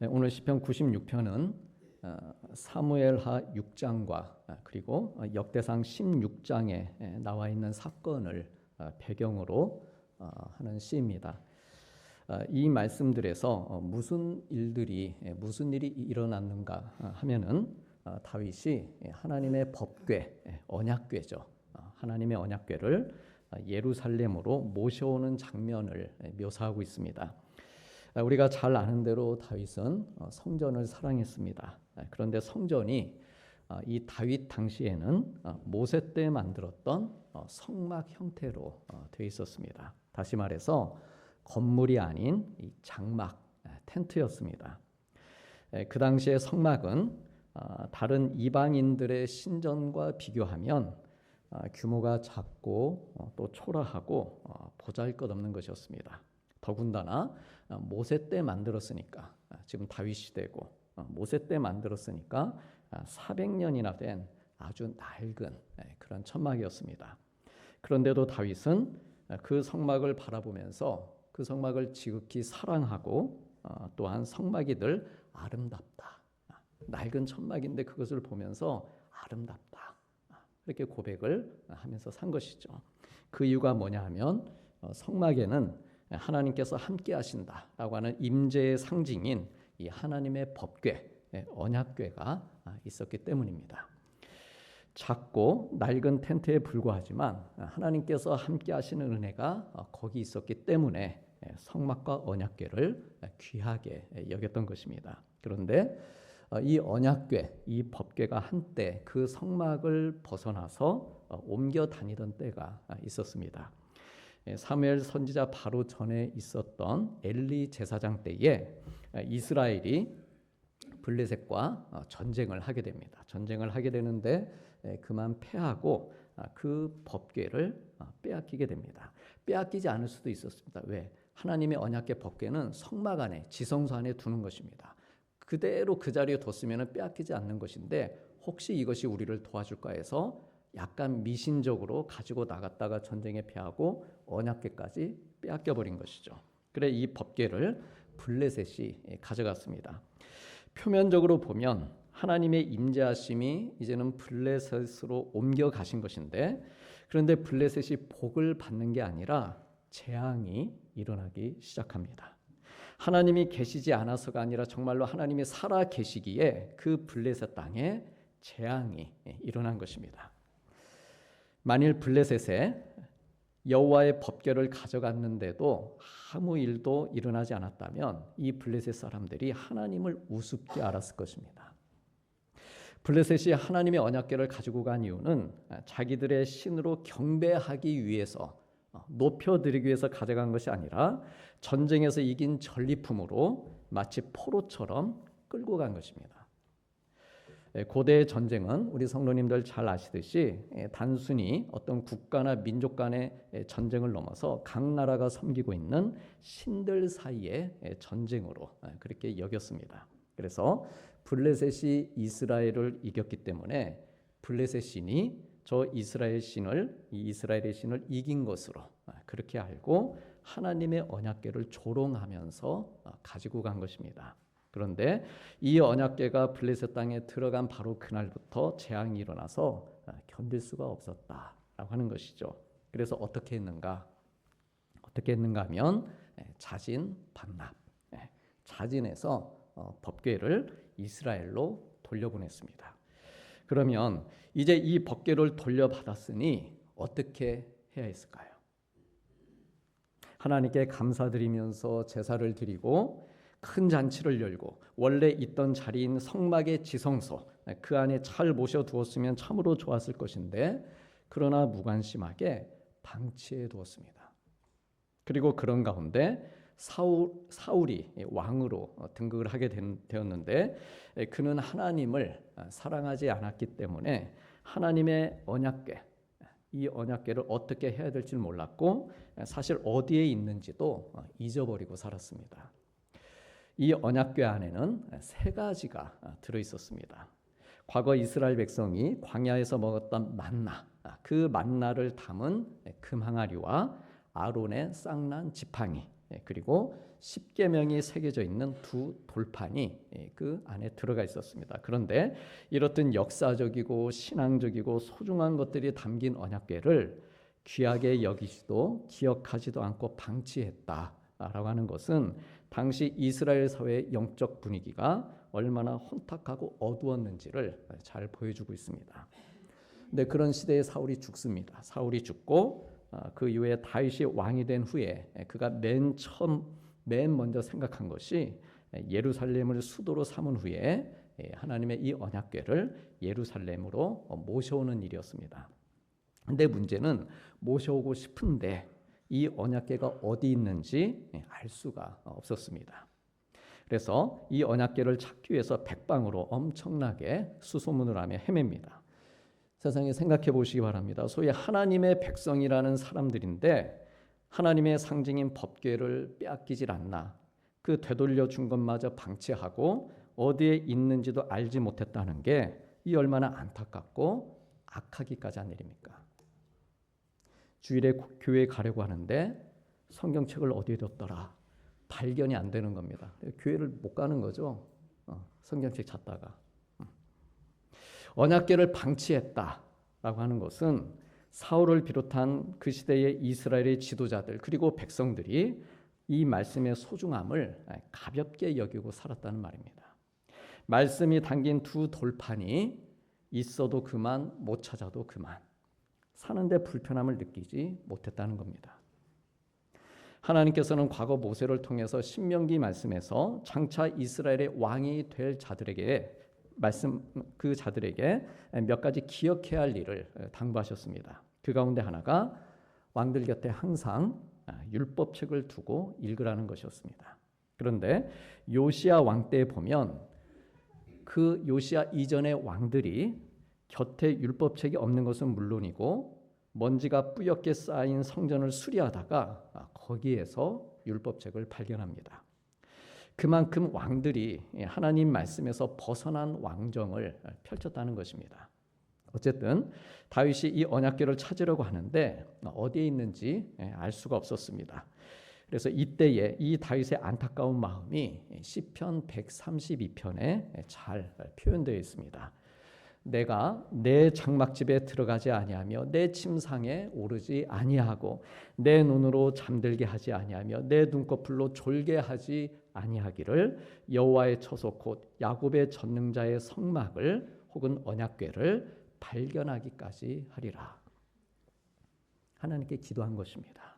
오늘 시편 96편은 사무엘하 6장과 그리고 역대상 16장에 나와 있는 사건을 배경으로 하는 시입니다. 이 말씀들에서 무슨 일이 일어났는가 하면은 다윗이 하나님의 법궤, 언약궤죠. 하나님의 언약궤를 예루살렘으로 모셔오는 장면을 묘사하고 있습니다. 우리가 잘 아는 대로 다윗은 성전을 사랑했습니다. 그런데 성전이 이 다윗 당시에는 모세 때 만들었던 성막 형태로 되어 있었습니다. 다시 말해서 건물이 아닌 이 장막, 텐트였습니다. 그 당시의 성막은 다른 이방인들의 신전과 비교하면 규모가 작고 또 초라하고 보잘것없는 것이었습니다. 더군다나 모세 때 만들었으니까, 지금 다윗 시대고 모세 때 만들었으니까 400년이나 된 아주 낡은 그런 천막이었습니다. 그런데도 다윗은 그 성막을 바라보면서 그 성막을 지극히 사랑하고 또한 성막이 늘 아름답다. 낡은 천막인데 그것을 보면서 아름답다. 이렇게 고백을 하면서 산 것이죠. 그 이유가 뭐냐 하면 성막에는 하나님께서 함께 하신다라고 하는 임재의 상징인 이 하나님의 법궤, 언약궤가 있었기 때문입니다. 작고 낡은 텐트에 불과하지만 하나님께서 함께 하시는 은혜가 거기 있었기 때문에 성막과 언약궤를 귀하게 여겼던 것입니다. 그런데 이 언약궤, 이 법궤가 한때 그 성막을 벗어나서 옮겨 다니던 때가 있었습니다. 사무엘 선지자 바로 전에 있었던 엘리 제사장 때에 이스라엘이 블레셋과 전쟁을 하게 됩니다. 전쟁을 하게 되는데 그만 패하고 그 법궤를 빼앗기게 됩니다. 빼앗기지 않을 수도 있었습니다. 왜? 하나님의 언약궤 법궤는 성막 안에, 지성소 안에 두는 것입니다. 그대로 그 자리에 뒀으면 빼앗기지 않는 것인데 혹시 이것이 우리를 도와줄까 해서 약간 미신적으로 가지고 나갔다가 전쟁에 패하고 언약궤까지 빼앗겨 버린 것이죠. 그래 이 법궤를 블레셋이 가져갔습니다. 표면적으로 보면 하나님의 임재하심이 이제는 블레셋으로 옮겨가신 것인데, 그런데 블레셋이 복을 받는 게 아니라 재앙이 일어나기 시작합니다. 하나님이 계시지 않아서가 아니라 정말로 하나님이 살아 계시기에 그 블레셋 땅에 재앙이 일어난 것입니다. 만일 블레셋에 여호와의 법궤를 가져갔는데도 아무 일도 일어나지 않았다면 이 블레셋 사람들이 하나님을 우습게 알았을 것입니다. 블레셋이 하나님의 언약궤를 가지고 간 이유는 자기들의 신으로 경배하기 위해서, 높여드리기 위해서 가져간 것이 아니라 전쟁에서 이긴 전리품으로 마치 포로처럼 끌고 간 것입니다. 고대의 전쟁은 우리 성도님들 잘 아시듯이 단순히 어떤 국가나 민족 간의 전쟁을 넘어서 각 나라가 섬기고 있는 신들 사이의 전쟁으로 그렇게 여겼습니다. 그래서 블레셋이 이스라엘을 이겼기 때문에 블레셋 신이 저 이스라엘의 신을 이긴 것으로 그렇게 알고 하나님의 언약궤를 조롱하면서 가지고 간 것입니다. 그런데 이 언약궤가 블레셋 땅에 들어간 바로 그날부터 재앙이 일어나서 견딜 수가 없었다라고 하는 것이죠. 그래서 어떻게 했는가 하면 자진 반납, 자진해서 법궤를 이스라엘로 돌려보냈습니다. 그러면 이제 이 법궤를 돌려받았으니 어떻게 해야 했을까요? 하나님께 감사드리면서 제사를 드리고 큰 잔치를 열고 원래 있던 자리인 성막의 지성소, 그 안에 잘 모셔두었으면 참으로 좋았을 것인데 그러나 무관심하게 방치해 두었습니다. 그리고 그런 가운데 사울이 왕으로 등극을 하게 되었는데 그는 하나님을 사랑하지 않았기 때문에 하나님의 언약궤, 이 언약궤를 어떻게 해야 될지 몰랐고 사실 어디에 있는지도 잊어버리고 살았습니다. 이 언약궤 안에는 세 가지가 들어있었습니다. 과거 이스라엘 백성이 광야에서 먹었던 만나, 그 만나를 담은 금 항아리와 아론의 쌍난 지팡이, 그리고 십계명이 새겨져 있는 두 돌판이 그 안에 들어가 있었습니다. 그런데 이렇듯 역사적이고 신앙적이고 소중한 것들이 담긴 언약궤를 귀하게 여기지도 기억하지도 않고 방치했다라고 하는 것은 당시 이스라엘 사회의 영적 분위기가 얼마나 혼탁하고 어두웠는지를 잘 보여주고 있습니다. 근데 그런 시대에 사울이 죽습니다. 사울이 죽고 그 이후에 다윗이 왕이 된 후에 그가 맨 먼저 생각한 것이 예루살렘을 수도로 삼은 후에 하나님의 이 언약궤를 예루살렘으로 모셔오는 일이었습니다. 근데 문제는 모셔오고 싶은데 이 언약궤가 어디 있는지 알 수가 없었습니다. 그래서 이 언약궤를 찾기 위해서 백방으로 엄청나게 수소문을 하며 헤맵니다. 세상에 생각해 보시기 바랍니다. 소위 하나님의 백성이라는 사람들인데 하나님의 상징인 법궤를 빼앗기질 않나, 그 되돌려 준 것마저 방치하고 어디에 있는지도 알지 못했다는 게 이 얼마나 안타깝고 악하기까지 한 일입니까? 주일에 교회에 가려고 하는데 성경책을 어디에 뒀더라, 발견이 안 되는 겁니다. 교회를 못 가는 거죠. 성경책 찾다가. 언약궤를 방치했다라고 하는 것은 사울을 비롯한 그 시대의 이스라엘의 지도자들 그리고 백성들이 이 말씀의 소중함을 가볍게 여기고 살았다는 말입니다. 말씀이 담긴 두 돌판이 있어도 그만, 못 찾아도 그만, 사는데 불편함을 느끼지 못했다는 겁니다. 하나님께서는 과거 모세를 통해서 신명기 말씀에서 장차 이스라엘의 왕이 될 자들에게 그 자들에게 몇 가지 기억해야 할 일을 당부하셨습니다. 그 가운데 하나가 왕들 곁에 항상 율법책을 두고 읽으라는 것이었습니다. 그런데 요시야 왕 때에 보면 그 요시야 이전의 왕들이 곁에 율법책이 없는 것은 물론이고 먼지가 뿌옇게 쌓인 성전을 수리하다가 거기에서 율법책을 발견합니다. 그만큼 왕들이 하나님 말씀에서 벗어난 왕정을 펼쳤다는 것입니다. 어쨌든 다윗이 이 언약궤를 찾으려고 하는데 어디에 있는지 알 수가 없었습니다. 그래서 이때에 이 다윗의 안타까운 마음이 시편 132편에 잘 표현되어 있습니다. 내가 내 장막집에 들어가지 아니하며 내 침상에 오르지 아니하고 내 눈으로 잠들게 하지 아니하며 내 눈꺼풀로 졸게 하지 아니하기를 여호와의 처소 곧 야곱의 전능자의 성막을 혹은 언약궤를 발견하기까지 하리라. 하나님께 기도한 것입니다.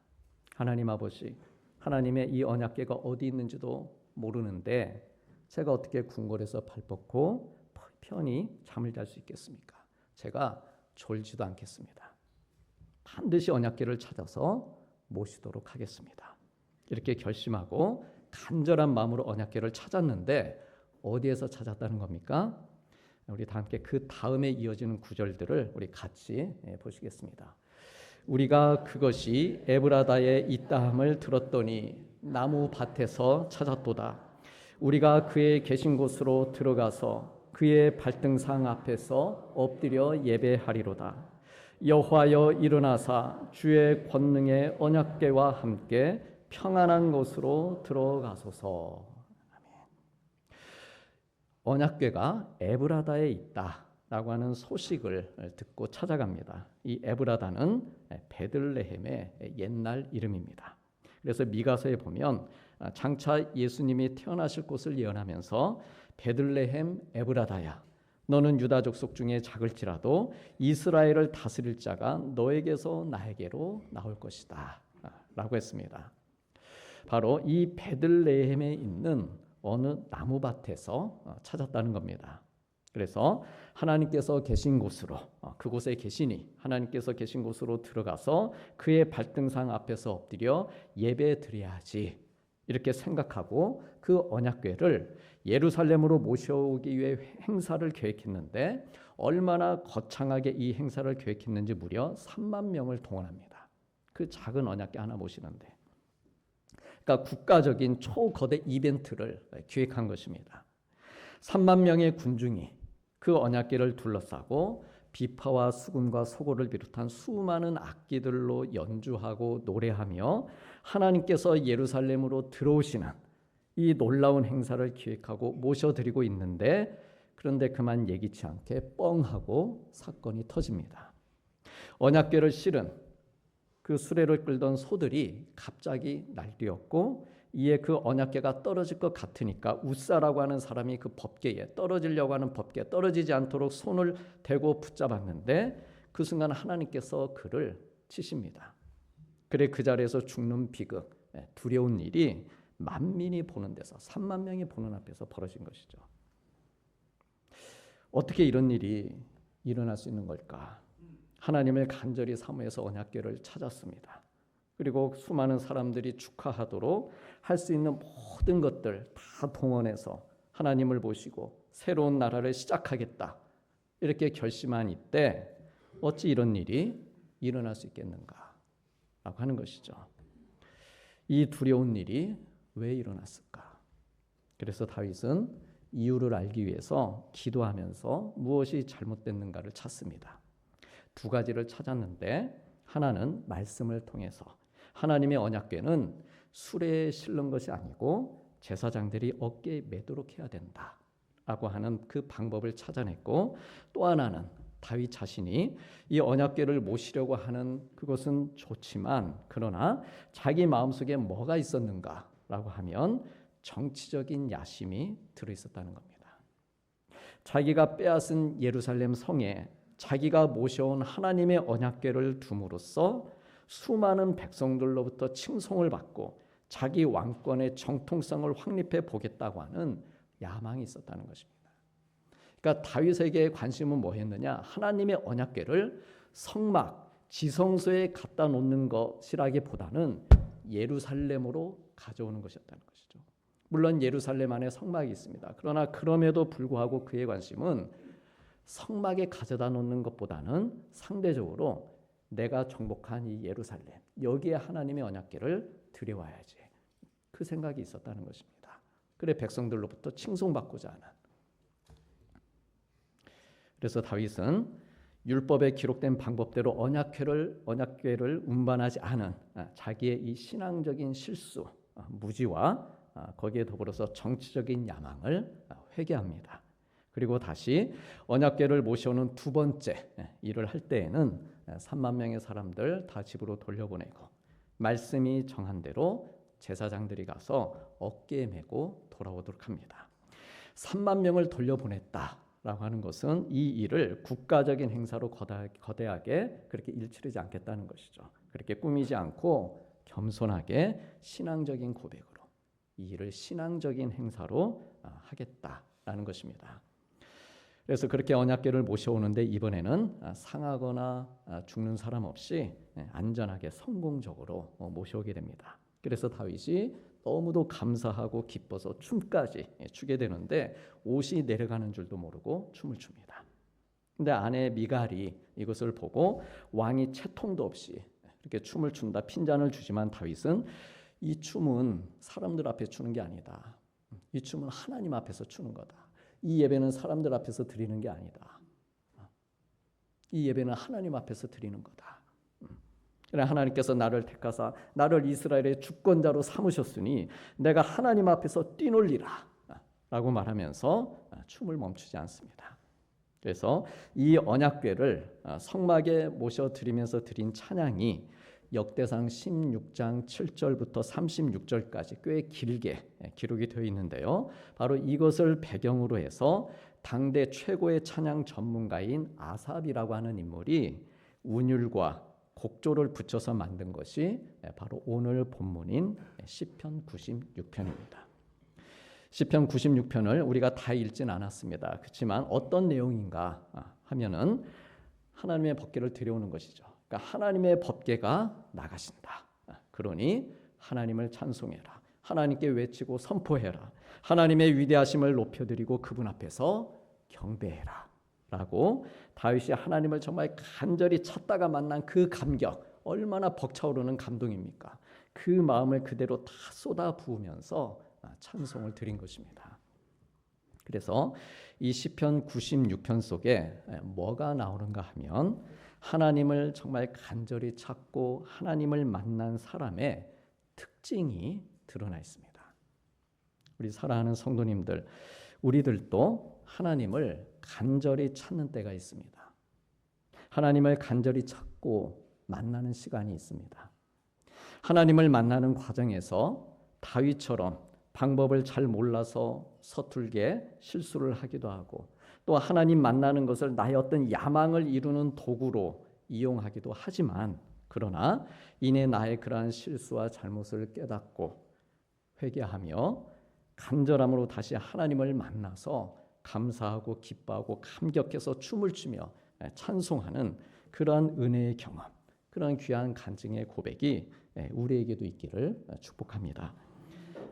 하나님 아버지, 하나님의 이 언약궤가 어디 있는지도 모르는데 제가 어떻게 궁궐에서 발 뻗고 편히 잠을 잘 수 있겠습니까? 제가 졸지도 않겠습니다. 반드시 언약궤를 찾아서 모시도록 하겠습니다. 이렇게 결심하고 간절한 마음으로 언약궤를 찾았는데 어디에서 찾았다는 겁니까? 우리 다 함께 그 다음에 이어지는 구절들을 우리 같이 보시겠습니다. 우리가 그것이 에브라다에 있다함을 들었더니 나무 밭에서 찾았도다. 우리가 그의 계신 곳으로 들어가서 그의 발등상 앞에서 엎드려 예배하리로다. 여호와여 일어나사 주의 권능의 언약궤와 함께 평안한 곳으로 들어가소서. 아멘. 언약궤가 에브라다에 있다라고 하는 소식을 듣고 찾아갑니다. 이 에브라다는 베들레헴의 옛날 이름입니다. 그래서 미가서에 보면 장차 예수님이 태어나실 곳을 예언하면서 베들레헴 에브라다야, 너는 유다 족속 중에 작을지라도 이스라엘을 다스릴 자가 너에게서 나에게로 나올 것이다 라고 했습니다. 바로 이 베들레헴에 있는 어느 나무밭에서 찾았다는 겁니다. 그래서 하나님께서 계신 곳으로, 그곳에 계시니 하나님께서 계신 곳으로 들어가서 그의 발등상 앞에서 엎드려 예배 드려야지, 이렇게 생각하고 그 언약궤를 예루살렘으로 모셔오기 위해 행사를 계획했는데 얼마나 거창하게 이 행사를 계획했는지 무려 3만 명을 동원합니다. 그 작은 언약궤 하나 모시는데. 그러니까 국가적인 초거대 이벤트를 기획한 것입니다. 3만 명의 군중이 그 언약궤를 둘러싸고 비파와 수금과 소고를 비롯한 수많은 악기들로 연주하고 노래하며 하나님께서 예루살렘으로 들어오시는 이 놀라운 행사를 기획하고 모셔드리고 있는데, 그런데 그만 예기치 않게 뻥하고 사건이 터집니다. 언약궤를 실은 그 수레를 끌던 소들이 갑자기 날뛰었고, 이에 그 언약궤가 떨어질 것 같으니까 웃사라고 하는 사람이 그 법궤에, 떨어지려고 하는 법궤에 떨어지지 않도록 손을 대고 붙잡았는데, 그 순간 하나님께서 그를 치십니다. 그래 그 자리에서 죽는 비극, 두려운 일이 만민이 보는 데서, 3만 명이 보는 앞에서 벌어진 것이죠. 어떻게 이런 일이 일어날 수 있는 걸까? 하나님을 간절히 사모해서 언약궤를 찾았습니다. 그리고 수많은 사람들이 축하하도록 할 수 있는 모든 것들 다 동원해서 하나님을 모시고 새로운 나라를 시작하겠다, 이렇게 결심한 이때 어찌 이런 일이 일어날 수 있겠는가 라고 하는 것이죠. 이 두려운 일이 왜 일어났을까? 그래서 다윗은 이유를 알기 위해서 기도하면서 무엇이 잘못됐는가를 찾습니다. 두 가지를 찾았는데, 하나는 말씀을 통해서 하나님의 언약궤는 수레에 실는 것이 아니고 제사장들이 어깨에 매도록 해야 된다라고 하는 그 방법을 찾아냈고, 또 하나는 다윗 자신이 이 언약궤를 모시려고 하는 그것은 좋지만, 그러나 자기 마음속에 뭐가 있었는가라고 하면 정치적인 야심이 들어있었다는 겁니다. 자기가 빼앗은 예루살렘 성에 자기가 모셔온 하나님의 언약궤를 둠으로써 수많은 백성들로부터 칭송을 받고 자기 왕권의 정통성을 확립해 보겠다고 하는 야망이 있었다는 것입니다. 그러니까 다윗에게 관심은 뭐였느냐? 하나님의 언약궤를 성막, 지성소에 갖다 놓는 것이라기보다는 예루살렘으로 가져오는 것이었다는 것이죠. 물론 예루살렘 안에 성막이 있습니다. 그러나 그럼에도 불구하고 그의 관심은 성막에 가져다 놓는 것보다는 상대적으로 내가 정복한 이 예루살렘, 여기에 하나님의 언약궤를 들여와야지, 그 생각이 있었다는 것입니다. 그래 백성들로부터 칭송받고자 하는. 그래서 다윗은 율법에 기록된 방법대로 언약궤를 운반하지 않은 자기의 이 신앙적인 실수, 무지와 거기에 더불어서 정치적인 야망을 회개합니다. 그리고 다시 언약궤를 모셔오는 두 번째 일을 할 때에는 3만 명의 사람들 다 집으로 돌려보내고, 말씀이 정한 대로 제사장들이 가서 어깨에 메고 돌아오도록 합니다. 3만 명을 돌려보냈다라고 하는 것은 이 일을 국가적인 행사로 거대하게 그렇게 일치르지 않겠다는 것이죠. 그렇게 꾸미지 않고 겸손하게 신앙적인 고백으로 이 일을 신앙적인 행사로 하겠다라는 것입니다. 그래서 그렇게 언약궤를 모셔오는데, 이번에는 상하거나 죽는 사람 없이 안전하게 성공적으로 모셔오게 됩니다. 그래서 다윗이 너무도 감사하고 기뻐서 춤까지 추게 되는데, 옷이 내려가는 줄도 모르고 춤을 춥니다. 근데 아내 미갈이 이것을 보고 왕이 채통도 없이 이렇게 춤을 춘다, 핀잔을 주지만 다윗은 이 춤은 사람들 앞에 추는 게 아니다. 이 춤은 하나님 앞에서 추는 거다. 이 예배는 사람들 앞에서 드리는 게 아니다. 이 예배는 하나님 앞에서 드리는 거다. 그래 하나님께서 나를 택하사 나를 이스라엘의 주권자로 삼으셨으니 내가 하나님 앞에서 뛰놀리라 라고 말하면서 춤을 멈추지 않습니다. 그래서 이 언약궤를 성막에 모셔드리면서 드린 찬양이 역대상 16장 7절부터 36절까지 꽤 길게 기록이 되어 있는데요. 바로 이것을 배경으로 해서 당대 최고의 찬양 전문가인 아삽이라고 하는 인물이 운율과 곡조를 붙여서 만든 것이 바로 오늘 본문인 시편 96편입니다. 시편 96편을 우리가 다 읽진 않았습니다. 그렇지만 어떤 내용인가 하면은 하나님의 법궤를 들여오는 것이죠. 그러니까 하나님의 법궤가 나가신다. 그러니 하나님을 찬송해라. 하나님께 외치고 선포해라. 하나님의 위대하심을 높여드리고 그분 앞에서 경배해라. 라고 다윗이 하나님을 정말 간절히 찾다가 만난 그 감격, 얼마나 벅차오르는 감동입니까? 그 마음을 그대로 다 쏟아 부으면서 찬송을 드린 것입니다. 그래서 이 시편 96편 속에 뭐가 나오는가 하면 하나님을 정말 간절히 찾고 하나님을 만난 사람의 특징이 드러나 있습니다. 우리 사랑하는 성도님들, 우리들도 하나님을 간절히 찾는 때가 있습니다. 하나님을 간절히 찾고 만나는 시간이 있습니다. 하나님을 만나는 과정에서 다윗처럼 방법을 잘 몰라서 서툴게 실수를 하기도 하고, 또 하나님 만나는 것을 나의 어떤 야망을 이루는 도구로 이용하기도 하지만, 그러나 이내 나의 그러한 실수와 잘못을 깨닫고 회개하며 간절함으로 다시 하나님을 만나서 감사하고 기뻐하고 감격해서 춤을 추며 찬송하는 그러한 은혜의 경험, 그런 귀한 간증의 고백이 우리에게도 있기를 축복합니다.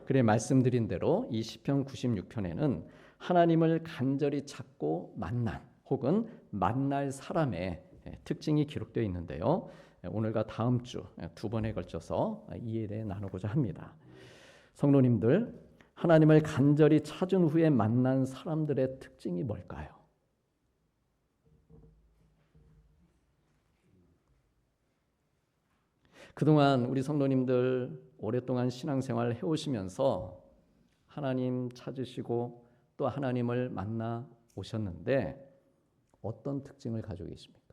그래, 말씀드린 대로 이 시편 96편에는 하나님을 간절히 찾고 만난 혹은 만날 사람의 특징이 기록되어 있는데요. 오늘과 다음 주 두 번에 걸쳐서 이에 대해 나누고자 합니다. 성도님들, 하나님을 간절히 찾은 후에 만난 사람들의 특징이 뭘까요? 그동안 우리 성도님들 오랫동안 신앙생활 해오시면서 하나님 찾으시고 또 하나님을 만나 오셨는데 어떤 특징을 가지고 계십니까?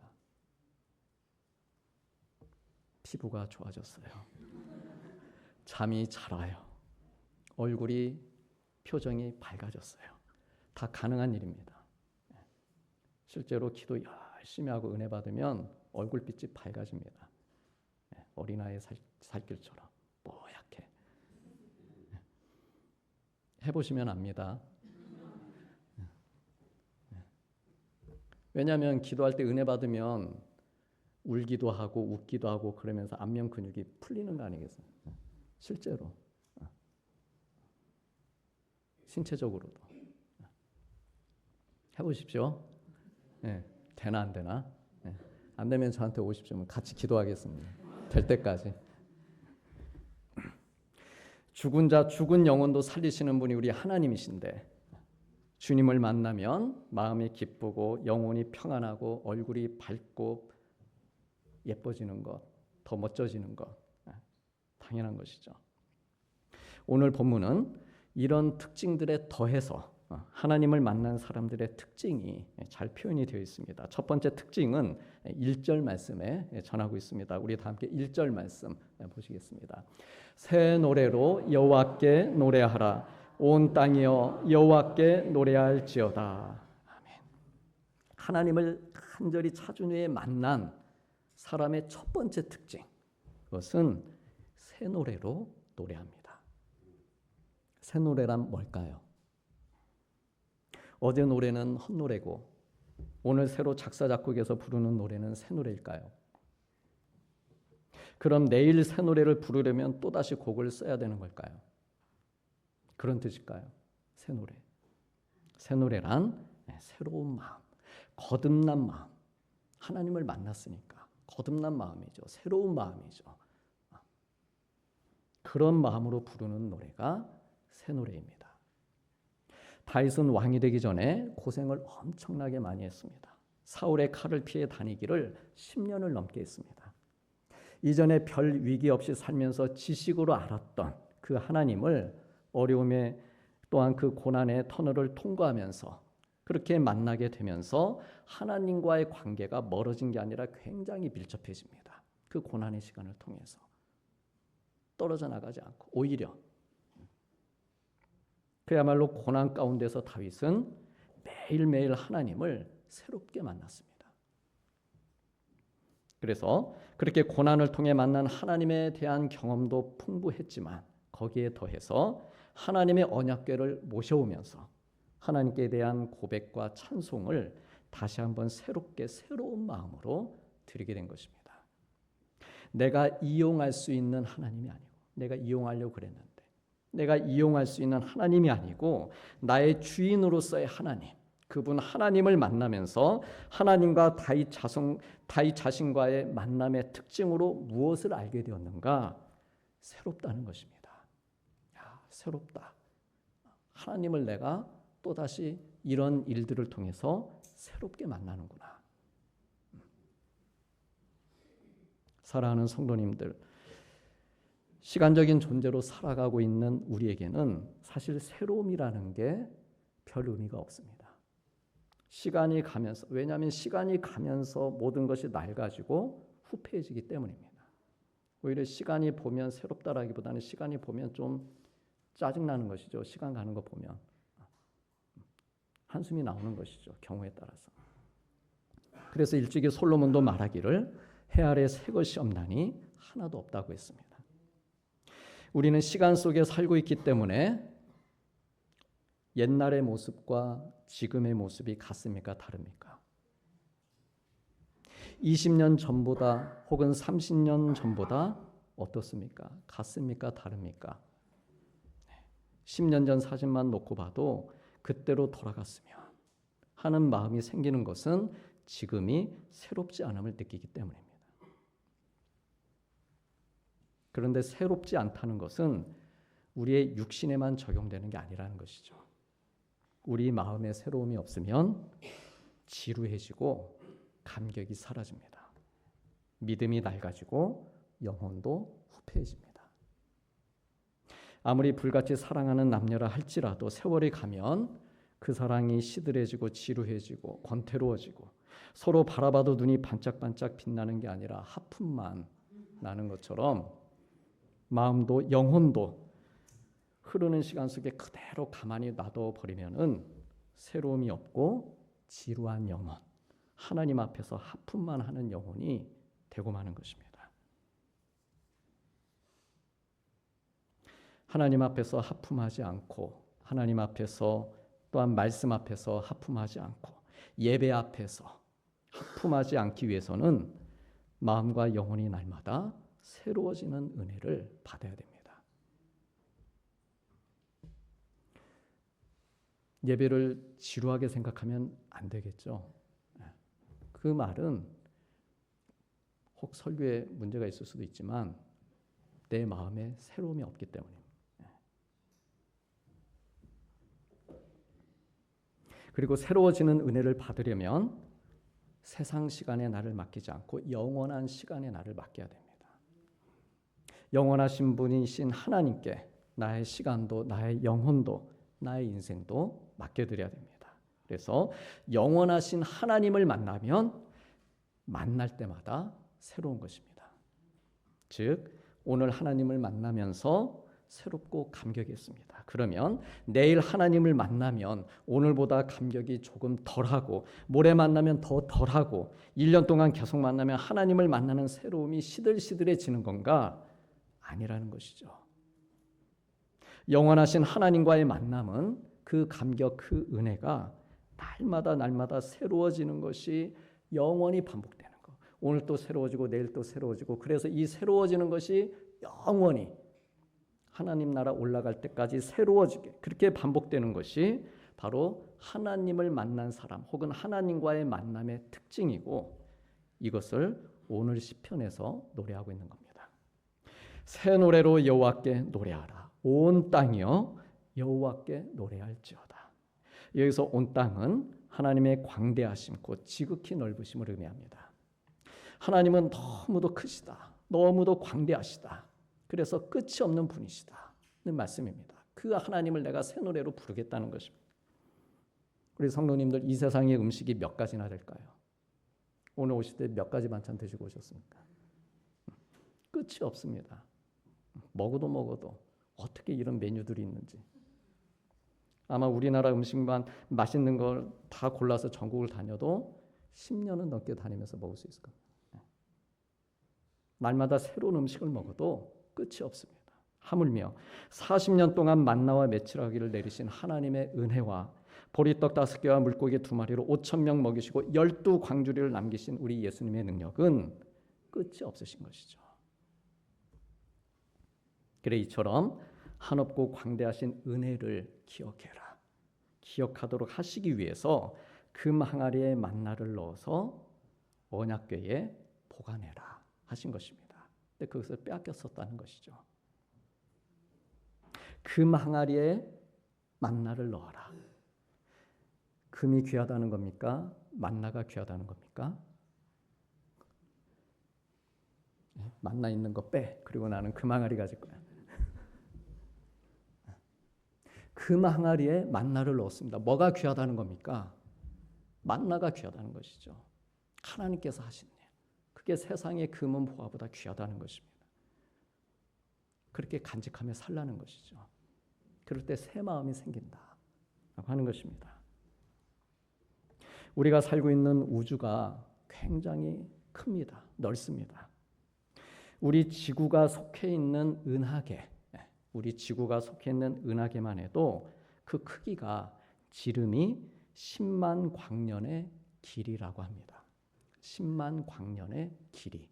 피부가 좋아졌어요. 잠이 잘 와요. 얼굴이 표정이 밝아졌어요. 다 가능한 일입니다. 실제로 기도 열심히 하고 은혜 받으면 얼굴빛이 밝아집니다. 어린아이의 살길처럼 뽀얗게. 해보시면 압니다. 왜냐하면 기도할 때 은혜 받으면 울기도 하고 웃기도 하고 그러면서 안면 근육이 풀리는 거 아니겠어요? 실제로 신체적으로도 해보십시오. 되나 안 되나? 안 되면 저한테 오십시오. 같이 기도하겠습니다. 될 때까지. 죽은 자, 죽은 영혼도 살리시는 분이 우리 하나님이신데, 주님을 만나면 마음이 기쁘고 영혼이 평안하고 얼굴이 밝고 예뻐지는 것, 더 멋져지는 것, 당연한 것이죠. 오늘 본문은 이런 특징들에 더해서 하나님을 만난 사람들의 특징이 잘 표현이 되어 있습니다. 첫 번째 특징은 1절 말씀에 전하고 있습니다. 우리 다 함께 1절 말씀 보시겠습니다. 새 노래로 여호와께 노래하라. 온 땅이여 여호와께 노래할지어다. 아멘. 하나님을 간절히 찾은 후에 만난 사람의 첫 번째 특징, 그것은 새 노래로 노래합니다. 새 노래란 뭘까요? 어제 노래는 헛노래고 오늘 새로 작사 작곡해서 부르는 노래는 새 노래일까요? 그럼 내일 새 노래를 부르려면 또다시 곡을 써야 되는 걸까요? 그런 뜻일까요? 새 노래. 새 노래란 새로운 마음, 거듭난 마음. 하나님을 만났으니까 거듭난 마음이죠. 새로운 마음이죠. 그런 마음으로 부르는 노래가 새 노래입니다. 다윗은 왕이 되기 전에 고생을 엄청나게 많이 했습니다. 사울의 칼을 피해 다니기를 10년을 넘게 했습니다. 이전에 별 위기 없이 살면서 지식으로 알았던 그 하나님을 어려움에 또한 그 고난의 터널을 통과하면서 그렇게 만나게 되면서 하나님과의 관계가 멀어진 게 아니라 굉장히 밀접해집니다. 그 고난의 시간을 통해서 떨어져 나가지 않고 오히려 그야말로 고난 가운데서 다윗은 매일매일 하나님을 새롭게 만났습니다. 그래서 그렇게 고난을 통해 만난 하나님에 대한 경험도 풍부했지만 거기에 더해서 하나님의 언약궤를 모셔오면서 하나님께 대한 고백과 찬송을 다시 한번 새롭게 새로운 마음으로 드리게 된 것입니다. 내가 이용할 수 있는 하나님이 아니고 내가 이용하려고 그랬는데 내가 이용할 수 있는 하나님이 아니고 나의 주인으로서의 하나님, 그분 하나님을 만나면서 하나님과 다윗 자신과의 만남의 특징으로 무엇을 알게 되었는가? 새롭다는 것입니다. 야, 새롭다. 하나님을 내가 또다시 이런 일들을 통해서 새롭게 만나는구나. 사랑하는 성도님들, 시간적인 존재로 살아가고 있는 우리에게는 사실 새로움이라는 게 별 의미가 없습니다. 시간이 가면서, 왜냐하면 시간이 가면서 모든 것이 낡아지고 후패해지기 때문입니다. 오히려 시간이 보면 새롭다라기보다는 시간이 보면 좀 짜증나는 것이죠. 시간 가는 거 보면 한숨이 나오는 것이죠. 경우에 따라서. 그래서 일찍이 솔로몬도 말하기를 해 아래 새 것이 없나니 하나도 없다고 했습니다. 우리는 시간 속에 살고 있기 때문에 옛날의 모습과 지금의 모습이 같습니까? 다릅니까? 20년 전보다 혹은 30년 전보다 어떻습니까? 같습니까? 다릅니까? 10년 전 사진만 놓고 봐도 그때로 돌아갔으면 하는 마음이 생기는 것은 지금이 새롭지 않음을 느끼기 때문입니다. 그런데 새롭지 않다는 것은 우리의 육신에만 적용되는 게 아니라는 것이죠. 우리 마음에 새로움이 없으면 지루해지고 감격이 사라집니다. 믿음이 낡아지고 영혼도 후패해집니다. 아무리 불같이 사랑하는 남녀라 할지라도 세월이 가면 그 사랑이 시들해지고 지루해지고 권태로워지고 서로 바라봐도 눈이 반짝반짝 빛나는 게 아니라 하품만 나는 것처럼 마음도 영혼도 흐르는 시간 속에 그대로 가만히 놔둬버리면은 새로움이 없고 지루한 영혼, 하나님 앞에서 하품만 하는 영혼이 되고 마는 것입니다. 하나님 앞에서 하품하지 않고 하나님 앞에서 또한 말씀 앞에서 하품하지 않고 예배 앞에서 하품하지 않기 위해서는 마음과 영혼이 날마다 새로워지는 은혜를 받아야 됩니다. 예배를 지루하게 생각하면 안 되겠죠. 그 말은 혹 설교에 문제가 있을 수도 있지만 내 마음에 새로움이 없기 때문입니다. 그리고 새로워지는 은혜를 받으려면 세상 시간에 나를 맡기지 않고 영원한 시간에 나를 맡겨야 됩니다. 영원하신 분이신 하나님께 나의 시간도 나의 영혼도 나의 인생도 맡겨드려야 됩니다. 그래서 영원하신 하나님을 만나면 만날 때마다 새로운 것입니다. 즉 오늘 하나님을 만나면서 새롭고 감격이 있습니다. 그러면 내일 하나님을 만나면 오늘보다 감격이 조금 덜하고 모레 만나면 더 덜하고 1년 동안 계속 만나면 하나님을 만나는 새로움이 시들시들해지는 건가? 아니라는 것이죠. 영원하신 하나님과의 만남은 그 감격, 그 은혜가 날마다 새로워지는 것이 영원히 반복되는 것. 오늘 또 새로워지고 내일 또 새로워지고 그래서 이 새로워지는 것이 영원히 하나님 나라 올라갈 때까지 새로워지게 그렇게 반복되는 것이 바로 하나님을 만난 사람 혹은 하나님과의 만남의 특징이고 이것을 오늘 시편에서 노래하고 있는 겁니다. 새 노래로 여호와께 노래하라. 온 땅이여 여호와께 노래할지어다. 여기서 온 땅은 하나님의 광대하심 곧 지극히 넓으심을 의미합니다. 하나님은 너무도 크시다. 너무도 광대하시다. 그래서 끝이 없는 분이시다는 말씀입니다. 그 하나님을 내가 새 노래로 부르겠다는 것입니다. 우리 성도님들 이 세상의 음식이 몇 가지나 될까요? 오늘 오실 때 몇 가지 반찬 드시고 오셨습니까? 끝이 없습니다. 먹어도 어떻게 이런 메뉴들이 있는지. 아마 우리나라 음식만 맛있는 걸 다 골라서 전국을 다녀도 10년은 넘게 다니면서 먹을 수 있을 겁니다. 날마다 새로운 음식을 먹어도 끝이 없습니다. 하물며 40년 동안 만나와 메추라기를 내리신 하나님의 은혜와 보리떡 5개와 물고기 2마리로 5,000명 먹이시고 12광주리를 남기신 우리 예수님의 능력은 끝이 없으신 것이죠. 그래 이처럼 한없고 광대하신 은혜를 기억해라. 기억하도록 하시기 위해서 금 항아리에 만나를 넣어서 언약궤에 보관해라 하신 것입니다. 근데 그것을 빼앗겼었다는 것이죠. 금 항아리에 만나를 넣어라. 금이 귀하다는 겁니까? 만나가 귀하다는 겁니까? 만나 있는 거 빼. 그리고 나는 금 항아리 가질 거야. 금 항아리에 만나를 넣었습니다. 뭐가 귀하다는 겁니까? 만나가 귀하다는 것이죠. 하나님께서 하신 일. 그게 세상의 금은 보화보다 귀하다는 것입니다. 그렇게 간직하며 살라는 것이죠. 그럴 때 새 마음이 생긴다라고 하는 것입니다. 우리가 살고 있는 우주가 굉장히 큽니다. 넓습니다. 우리 지구가 속해 있는 은하계, 우리 지구가 속해 있는 은하계만 해도 그 크기가 지름이 10만 광년의 길이라고 합니다. 10만 광년의 길이.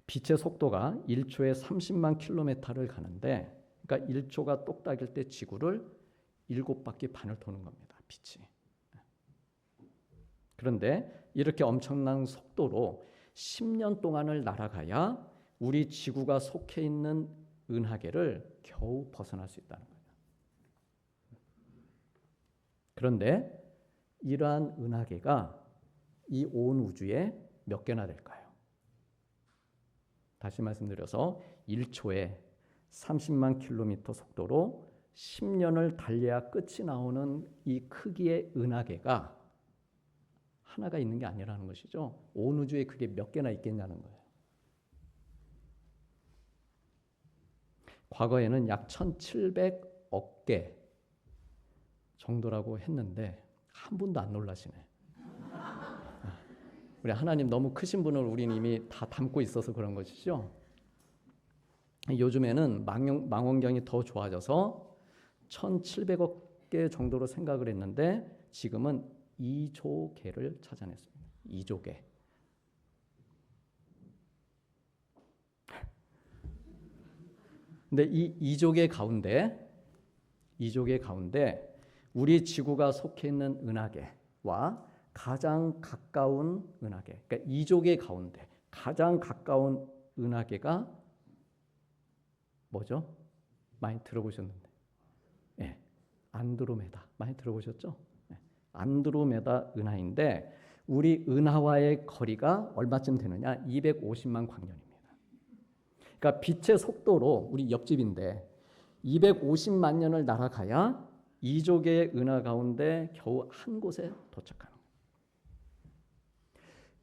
빛의 속도가 1초에 30만 킬로미터를 가는데, 그러니까 1초가 똑딱일 때 지구를 7바퀴 반을 도는 겁니다. 빛이. 그런데 이렇게 엄청난 속도로 10년 동안을 날아가야 우리 지구가 속해 있는 은하계를 겨우 벗어날 수 있다는 거예요. 그런데 이러한 은하계가 이 온 우주에 몇 개나 될까요? 다시 말씀드려서 1초에 30만 킬로미터 속도로 10년을 달려야 끝이 나오는 이 크기의 은하계가 하나가 있는 게 아니라는 것이죠. 온 우주에 그게 몇 개나 있겠냐는 거예요. 과거에는 약 1700억 개 정도라고 했는데 한 분도 안 놀라시네. 우리 하나님 너무 크신 분을 우리는 이미 다 담고 있어서 그런 것이죠. 요즘에는 망원경이 더 좋아져서 1700억 개 정도로 생각을 했는데 지금은 2조 개를 찾아냈습니다. 2조 개. 근데 이 2조 개 가운데 우리 지구가 속해 있는 은하계와 가장 가까운 은하계, 그러니까 2조 개 가운데 가장 가까운 은하계가 뭐죠? 많이 들어보셨는데, 네, 안드로메다 많이 들어보셨죠? 네, 안드로메다 은하인데 우리 은하와의 거리가 얼마쯤 되느냐? 250만 광년입니다. 그러니까 빛의 속도로 우리 옆집인데 250만 년을 날아가야 2조 개의 은하 가운데 겨우 한 곳에 도착하는 거예요.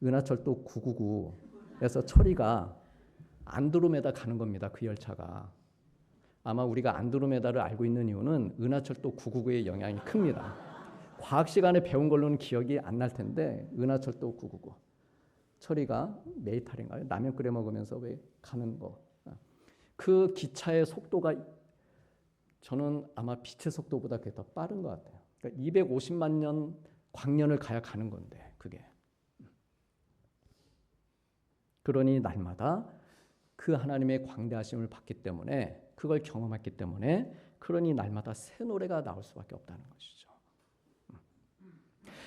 은하철도 999에서 처리가 안드로메다 가는 겁니다. 그 열차가. 아마 우리가 안드로메다를 알고 있는 이유는 은하철도 999의 영향이 큽니다. 과학 시간에 배운 걸로는 기억이 안 날 텐데 은하철도 999 처리가 메이탈인가요? 라면 끓여 먹으면서 왜 가는 거. 그 기차의 속도가 저는 아마 빛의 속도보다 그게 더 빠른 것 같아요. 그러니까 250만 년 광년을 가야 가는 건데 그게. 그러니 날마다 그 하나님의 광대하심을 받기 때문에 그걸 경험했기 때문에 그러니 날마다 새 노래가 나올 수밖에 없다는 것이죠.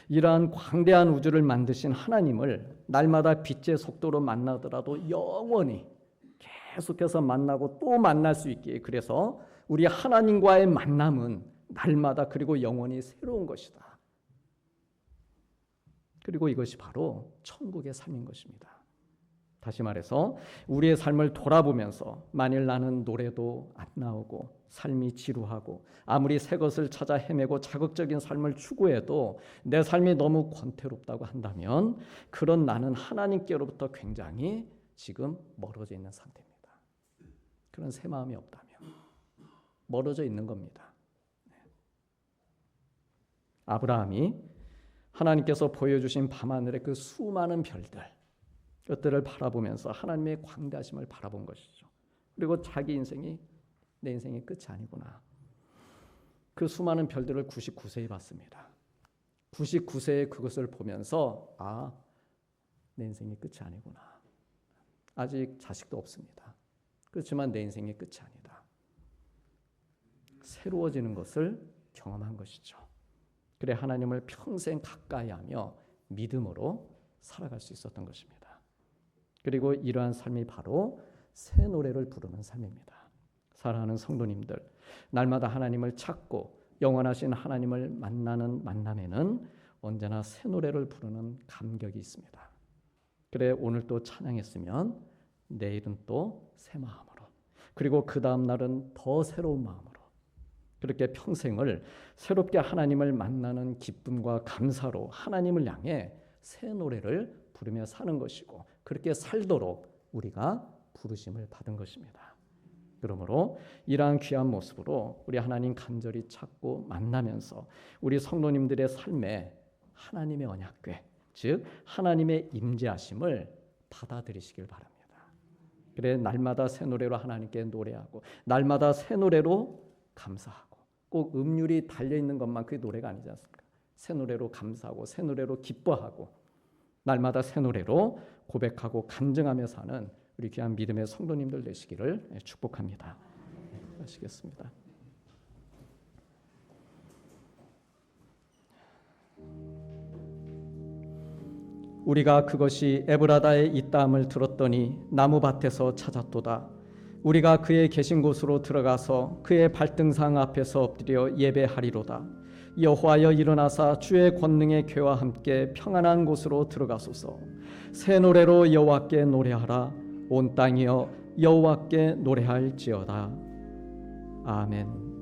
이러한 광대한 우주를 만드신 하나님을 날마다 빛의 속도로 만나더라도 영원히 계속해서 만나고 또 만날 수 있기에 그래서 우리 하나님과의 만남은 날마다 그리고 영원히 새로운 것이다. 그리고 이것이 바로 천국의 삶인 것입니다. 다시 말해서 우리의 삶을 돌아보면서 만일 나는 노래도 안 나오고 삶이 지루하고 아무리 새 것을 찾아 헤매고 자극적인 삶을 추구해도 내 삶이 너무 권태롭다고 한다면 그런 나는 하나님께로부터 굉장히 지금 멀어져 있는 상태입니다. 그런 새 마음이 없다면 멀어져 있는 겁니다. 아브라함이 하나님께서 보여주신 밤하늘의 그 수많은 별들 것들을 바라보면서 하나님의 광대하심을 바라본 것이죠. 그리고 자기 인생이 내 인생의 끝이 아니구나. 그 수많은 별들을 99세에 봤습니다. 99세에 그것을 보면서 내 인생의 끝이 아니구나. 아직 자식도 없습니다. 그렇지만 내 인생의 끝이 아니다. 새로워지는 것을 경험한 것이죠. 그래 하나님을 평생 가까이하며 믿음으로 살아갈 수 있었던 것입니다. 그리고 이러한 삶이 바로 새 노래를 부르는 삶입니다. 사랑하는 성도님들, 날마다 하나님을 찾고 영원하신 하나님을 만나는 만남에는 언제나 새 노래를 부르는 감격이 있습니다. 그래 오늘 또 찬양했으면 내일은 또 새 마음으로, 그리고 그 다음 날은 더 새로운 마음으로, 그렇게 평생을 새롭게 하나님을 만나는 기쁨과 감사로 하나님을 향해 새 노래를 부르며 사는 것이고, 그렇게 살도록 우리가 부르심을 받은 것입니다. 그러므로 이러한 귀한 모습으로 우리 하나님 간절히 찾고 만나면서 우리 성도님들의 삶에 하나님의 언약궤, 즉 하나님의 임재하심을 받아들이시길 바랍니다. 그래 날마다 새 노래로 하나님께 노래하고 날마다 새 노래로 감사하고, 꼭 음률이 달려있는 것만 그게 노래가 아니지 않습니까? 새 노래로 감사하고 새 노래로 기뻐하고 날마다 새 노래로 고백하고 간증하며 사는 우리 귀한 믿음의 성도님들 되시기를 축복합니다. 하시겠습니다. 우리가 그것이 에브라다에 있다함을 들었더니 나무밭에서 찾았도다. 우리가 그의 계신 곳으로 들어가서 그의 발등상 앞에서 엎드려 예배하리로다. 여호와여 일어나사 주의 권능의 궤와 함께 평안한 곳으로 들어가소서. 새 노래로 여호와께 노래하라. 온 땅이여 여호와께 노래할지어다. 아멘.